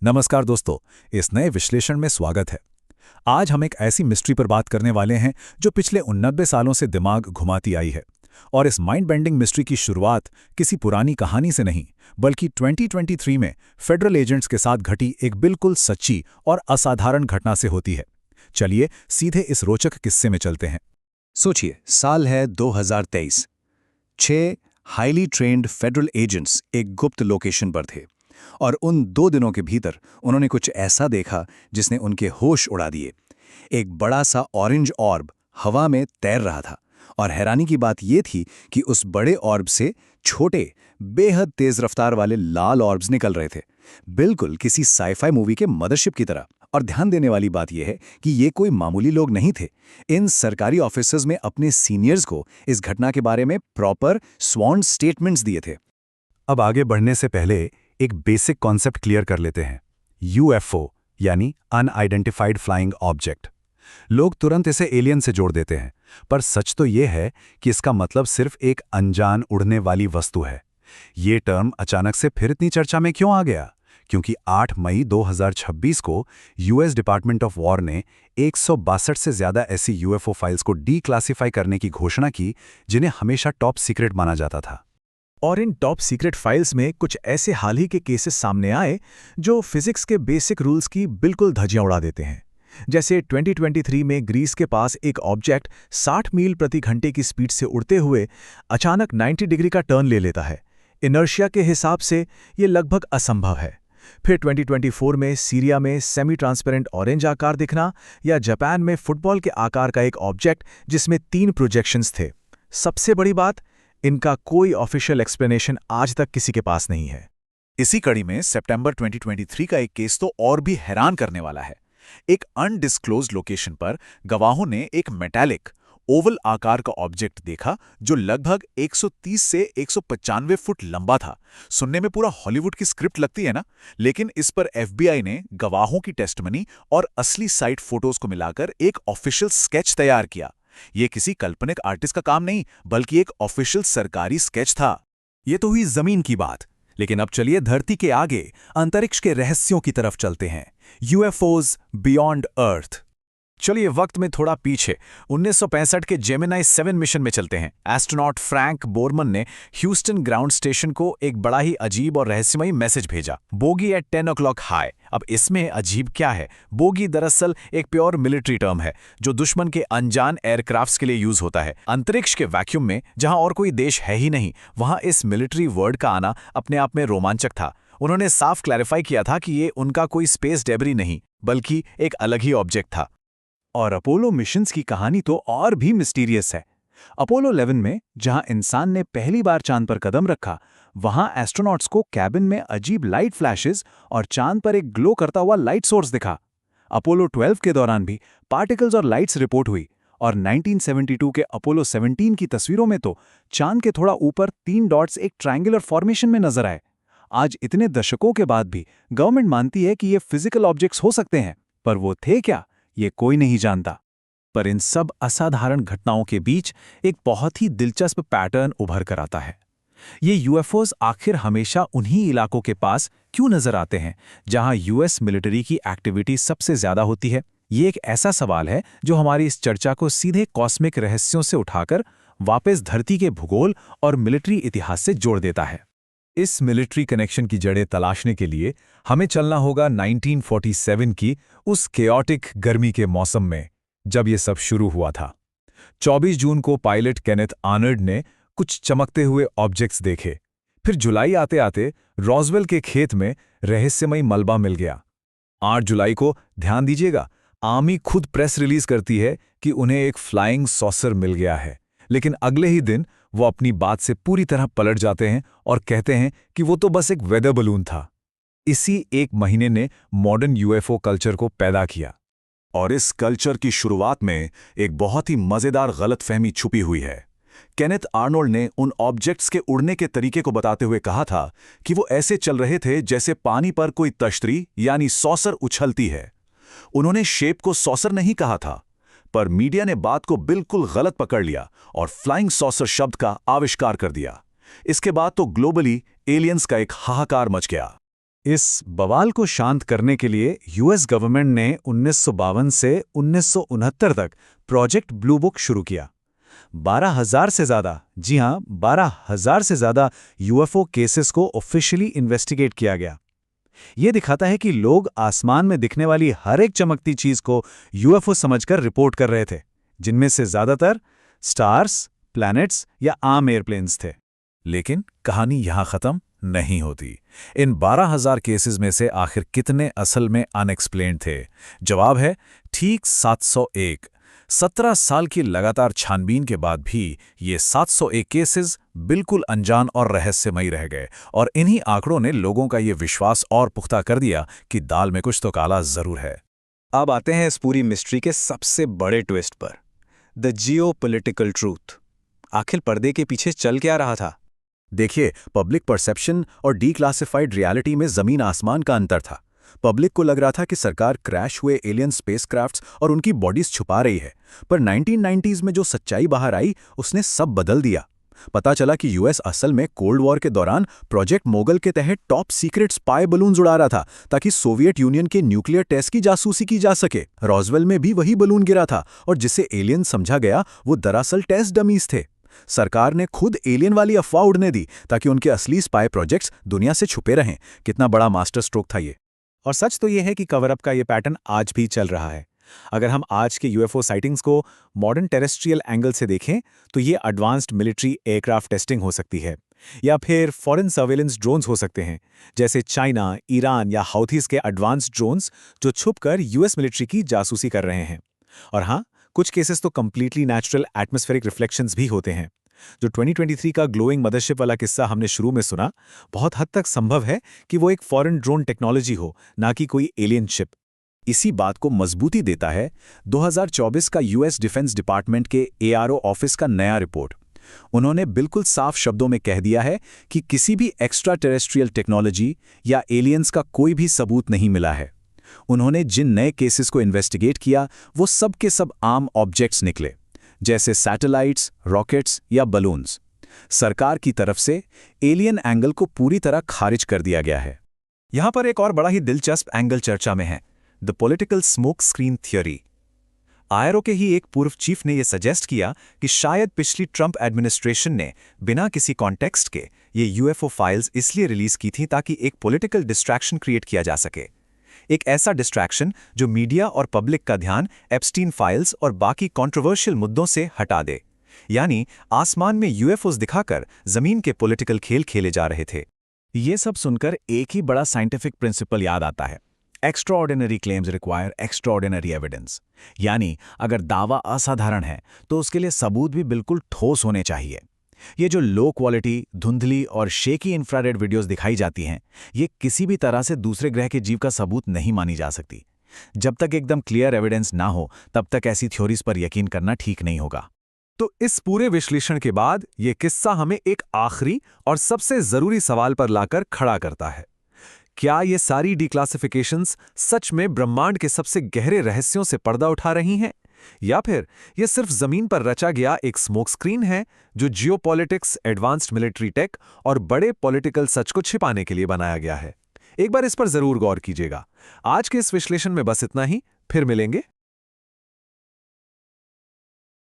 नमस्कार दोस्तों, इस नए विश्लेषण में स्वागत है। आज हम एक ऐसी मिस्ट्री पर बात करने वाले हैं जो पिछले 89 सालों से दिमाग घुमाती आई है। और इस माइंड बेंडिंग मिस्ट्री की शुरुआत किसी पुरानी कहानी से नहीं, बल्कि 2023 में फेडरल एजेंट्स के साथ घटी एक बिल्कुल सच्ची और असाधारण घटना से होती है। चलिए सीधे इस रोचक किस्से में चलते हैं। सोचिए, साल है 2023। 6 हाईली ट्रेन्ड फेडरल एजेंट्स एक गुप्त लोकेशन पर थे और उन 2 दिनों के भीतर उन्होंने कुछ ऐसा देखा जिसने उनके होश उड़ा दिए। एक बड़ा सा ऑरेंज ऑर्ब हवा में तैर रहा था और हैरानी की बात यह थी कि उस बड़े ऑर्ब से छोटे, बेहद तेज रफ्तार वाले लाल ऑर्ब्स निकल रहे थे, बिल्कुल किसी साइफाई मूवी के मदरशिप की तरह। और ध्यान देने वाली बात यह है कि ये कोई मामूली लोग नहीं थे। इन सरकारी ऑफिसर्स में अपने सीनियर्स को इस घटना के बारे में प्रॉपर स्वॉन स्टेटमेंट्स दिए थे। अब आगे बढ़ने से पहले एक बेसिक कॉन्सेप्ट क्लियर कर लेते हैं। यूएफओ यानी अनआइडेंटिफाइड फ्लाइंग ऑब्जेक्ट। लोग तुरंत इसे एलियन से जोड़ देते हैं, पर सच तो ये है कि इसका मतलब सिर्फ एक अनजान उड़ने वाली वस्तु है। ये टर्म अचानक से फिर इतनी चर्चा में क्यों आ गया? क्योंकि 8 मई 2026 को यूएस डिपार्टमेंट ऑफ वॉर ने 162 से ज्यादा ऐसी यूएफओ फाइल्स को डीक्लासिफाई करने की घोषणा की जिन्हें हमेशा टॉप सीक्रेट माना जाता था। और इन टॉप सीक्रेट फाइल्स में कुछ ऐसे हाल ही के केसेस सामने आए जो फिजिक्स के बेसिक रूल्स की बिल्कुल धज्जियां उड़ा देते हैं। जैसे 2023 में ग्रीस के पास एक ऑब्जेक्ट 60 मील प्रति घंटे की स्पीड से उड़ते हुए अचानक 90 डिग्री का टर्न ले लेता है। इनर्शिया के हिसाब से ये लगभग असंभव है। फिर 2024 में सीरिया में सेमी ट्रांसपेरेंट ऑरेंज आकार दिखना, या जापान में फुटबॉल के आकार का एक ऑब्जेक्ट जिसमें 3 प्रोजेक्शंस थे। सबसे बड़ी बात, इनका कोई ऑफिशियल एक्सप्लेनेशन आज तक किसी के पास नहीं है। इसी कड़ी में सितंबर 2023 का एक केस तो और भी हैरान करने वाला है। एक अनडिस्क्लोज्ड लोकेशन पर गवाहों ने एक मेटालिक ओवल आकार का ऑब्जेक्ट देखा जो लगभग 130 से 195 फुट लंबा था। सुनने में पूरा हॉलीवुड की स्क्रिप्ट लगती है ना? लेकिन इस पर एफबीआई ने गवाहों की टेस्टमनी और असली साइट फोटोज को मिलाकर एक ऑफिशियल स्केच तैयार किया। ये किसी काल्पनिक आर्टिस्ट का काम नहीं, बल्कि एक ऑफिशियल सरकारी स्केच था। ये तो हुई जमीन की बात, लेकिन अब चलिए धरती के आगे अंतरिक्ष के रहस्यों की तरफ चलते हैं। यूएफओज बियॉन्ड अर्थ। चलिए वक्त में थोड़ा पीछे 1965 के जेमिनी 7 मिशन में चलते हैं। एस्ट्रोनॉट फ्रैंक बोरमन ने ह्यूस्टन ग्राउंड स्टेशन को एक बड़ा ही अजीब और रहस्यमयी मैसेज भेजा, बोगी एट 10 o'clock हाई। अब इसमें अजीब क्या है? बोगी दरअसल एक प्योर मिलिट्री टर्म है जो दुश्मन के अनजान एयरक्राफ्ट्स के लिए यूज होता है। अंतरिक्ष के वैक्यूम में जहां और कोई देश है ही नहीं, वहां इस मिलिट्री वर्ड का आना अपने आप में रोमांचक था। उन्होंने साफ क्लैरिफाई किया था कि ये उनका कोई स्पेस डेब्री नहीं, बल्कि एक अलग ही ऑब्जेक्ट था। और अपोलो मिशंस की कहानी तो और भी मिस्टीरियस है। अपोलो 11 में जहां इंसान ने पहली बार चांद पर कदम रखा, वहां एस्ट्रोनॉट्स को कैबिन में अजीब लाइट फ्लैशेस और चांद पर एक ग्लो करता हुआ लाइट सोर्स दिखा। अपोलो 12 के दौरान भी पार्टिकल्स और लाइट्स रिपोर्ट हुई, और 1972 के अपोलो 17 की तस्वीरों में तो चांद के थोड़ा ऊपर 3 डॉट्स एक ट्रायंगुलर फॉर्मेशन में नजर आए। आज इतने दशकों के बाद भी गवर्नमेंट मानती है कि ये फिजिकल ऑब्जेक्ट्स हो सकते हैं, पर वो थे क्या, ये कोई नहीं जानता। पर इन सब असाधारण घटनाओं के बीच एक बहुत ही दिलचस्प पैटर्न उभर कर आता है। ये यूएफओज आखिर हमेशा उन्हीं इलाकों के पास क्यों नजर आते हैं जहां यूएस मिलिट्री की एक्टिविटी सबसे ज्यादा होती है? ये एक ऐसा सवाल है जो हमारी इस चर्चा को सीधे कॉस्मिक रहस्यों से उठाकर वापस धरती के भूगोल और मिलिट्री इतिहास से जोड़ देता है। इस मिलिट्री कनेक्शन की जड़ें तलाशने के लिए हमें चलना होगा 1947 की उस केओटिक गर्मी के मौसम में, जब ये सब शुरू हुआ था। 24 जून को पायलट केनेथ आर्नल्ड ने कुछ चमकते हुए ऑब्जेक्ट्स देखे। फिर जुलाई आते आते रॉसवेल के खेत में रहस्यमयी मलबा मिल गया। 8 जुलाई को, ध्यान दीजिएगा, आर्मी खुद प्रेस रिलीज करती है कि उन्हें एक फ्लाइंग सॉसर मिल गया है। लेकिन अगले ही दिन वो अपनी बात से पूरी तरह पलट जाते हैं और कहते हैं कि वो तो बस एक वेदर बलून था। इसी एक महीने ने मॉडर्न यूएफओ कल्चर को पैदा किया। और इस कल्चर की शुरुआत में एक बहुत ही मजेदार गलतफहमी छुपी हुई है। केनेथ आर्नोल्ड ने उन ऑब्जेक्ट्स के उड़ने के तरीके को बताते हुए कहा था कि वो ऐसे चल रहे थे जैसे पानी पर कोई तश्तरी यानी सॉसर उछलती है। उन्होंने शेप को सॉसर नहीं कहा था, पर मीडिया ने बात को बिल्कुल गलत पकड़ लिया और फ्लाइंग सॉसर शब्द का आविष्कार कर दिया। इसके बाद तो ग्लोबली एलियंस का एक हाहाकार मच गया। इस बवाल को शांत करने के लिए यूएस गवर्नमेंट ने 1952 से 1969 तक प्रोजेक्ट ब्लू बुक शुरू किया। 12,000 से ज़्यादा, जी हाँ 12,000 से ज़्यादा यूएफओ केसेस को ऑफिशियली इन्वेस्टिगेट किया गया। ये दिखाता है कि लोग आसमान में दिखने वाली हर एक चमकती चीज़ को यूएफओ समझकर रिपोर्ट कर रहे थे, जिनमें से ज़्यादातर स्टार्स, प्लैनेट्स या आम एयरप्लेन्स थे। लेकिन कहानी यहाँ खत्म नहीं होती। इन 12,000 केसेस में से आखिर कितने असल में अनएक्सप्लेन्ड थे? जवाब है ठीक 701। 17 साल की लगातार छानबीन के बाद भी ये 701 केसेस बिल्कुल अनजान और रहस्यमयी रह गए, और इन्हीं आंकड़ों ने लोगों का ये विश्वास और पुख्ता कर दिया कि दाल में कुछ तो काला जरूर है। अब आते हैं इस पूरी मिस्ट्री के सबसे बड़े ट्विस्ट पर, द जियोपॉलिटिकल ट्रूथ। आखिर पर्दे के पीछे चल क्या रहा था? देखिए, पब्लिक परसेप्शन और डीक्लासिफाइड रियलिटी में जमीन आसमान का अंतर था। पब्लिक को लग रहा था कि सरकार क्रैश हुए एलियन स्पेसक्राफ्ट्स और उनकी बॉडीज छुपा रही है, पर 1990s में जो सच्चाई बाहर आई उसने सब बदल दिया। पता चला कि यूएस असल में कोल्ड वॉर के दौरान प्रोजेक्ट मोगल के तहत टॉप सीक्रेट स्पाई बलून्स उड़ा रहा था, ताकि सोवियत यूनियन के न्यूक्लियर टेस्ट की जासूसी की जा सके। रॉसवेल में भी वही बलून गिरा था, और जिसे एलियन समझा गया वो दरअसल टेस्ट डमीज थे। सरकार ने खुद एलियन वाली अफवाह उड़ने दी ताकि उनके असली स्पाई प्रोजेक्ट्स दुनिया से छुपे रहें। कितना बड़ा मास्टर स्ट्रोक था ये। और सच तो ये है कि कवर अप का ये पैटर्न आज भी चल रहा है। अगर हम आज के यूएफओ साइटिंग्स को मॉडर्न टेरेस्ट्रियल एंगल से देखें तो ये एडवांस्ड मिलिट्री एयरक्राफ्ट टेस्टिंग हो सकती है, या फिर फॉरेन सर्वेलेंस ड्रोन्स हो सकते हैं, जैसे चाइना, ईरान या हाउथीज के एडवांस्ड ड्रोन्स जो छुपकर यूएस मिलिट्री की जासूसी कर रहे हैं। और हाँ, कुछ केसेस तो कंप्लीटली नेचुरल एटमॉस्फेरिक रिफ्लेक्शंस भी होते हैं। जो 2023 का ग्लोइंग मदरशिप वाला किस्सा हमने शुरू में सुना, बहुत हद तक संभव है कि वो एक फॉरेन ड्रोन टेक्नोलॉजी हो, ना कि कोई एलियन शिप। इसी बात को मजबूती देता है 2024 का यूएस डिफेंस डिपार्टमेंट के एआरओ ऑफिस का नया रिपोर्ट। उन्होंने बिल्कुल साफ शब्दों में कह दिया है कि किसी भी एक्स्ट्रा टेरेस्ट्रियल टेक्नोलॉजी या एलियंस का कोई भी सबूत नहीं मिला है। उन्होंने जिन नए केसेस को इन्वेस्टिगेट किया वो सब के सब आम ऑब्जेक्ट्स निकले, जैसे सैटेलाइट्स, रॉकेट्स या बलून्स। सरकार की तरफ से एलियन एंगल को पूरी तरह खारिज कर दिया गया है। यहां पर एक और बड़ा ही दिलचस्प एंगल चर्चा में है, the political smokescreen theory. IRO के ही एक पूर्व चीफ ने यह सजेस्ट किया कि शायद पिछली ट्रंप एडमिनिस्ट्रेशन ने बिना किसी कॉन्टेक्स्ट के ये यूएफओ फाइल्स इसलिए रिलीज की थी ताकि एक पॉलिटिकल डिस्ट्रैक्शन क्रिएट किया जा सके। एक ऐसा डिस्ट्रैक्शन जो मीडिया और पब्लिक का ध्यान एप्स्टीन फाइल्स और बाकी कंट्रोवर्शियल मुद्दों से हटा दे। यानी आसमान में यूएफओस दिखाकर जमीन के पॉलिटिकल खेल खेले जा रहे थे। ये सब सुनकर एक ही बड़ा साइंटिफिक प्रिंसिपल याद आता है, extraordinary claims require extraordinary evidence. यानी अगर दावा असाधारण है तो उसके लिए सबूत भी बिल्कुल ठोस होने चाहिए। ये जो लो क्वालिटी, धुंधली और शेकी इंफ्रारेड वीडियोस दिखाई जाती हैं, ये किसी भी तरह से दूसरे ग्रह के जीव का सबूत नहीं मानी जा सकती। जब तक एकदम क्लियर एविडेंस ना हो तब तक ऐसी थ्योरीज पर यकीन करना ठीक नहीं होगा। तो इस पूरे विश्लेषण के बाद ये किस्सा हमें एक आखिरी और सबसे जरूरी सवाल पर लाकर खड़ा करता है। क्या ये सारी डिक्लासिफिकेशंस सच में ब्रह्मांड के सबसे गहरे रहस्यों से पर्दा उठा रही हैं, या फिर ये सिर्फ जमीन पर रचा गया एक स्मोक स्क्रीन है जो जियोपॉलिटिक्स, एडवांस्ड मिलिट्री टेक और बड़े पॉलिटिकल सच को छिपाने के लिए बनाया गया है? एक बार इस पर जरूर गौर कीजिएगा। आज के इस विश्लेषण में बस इतना ही, फिर मिलेंगे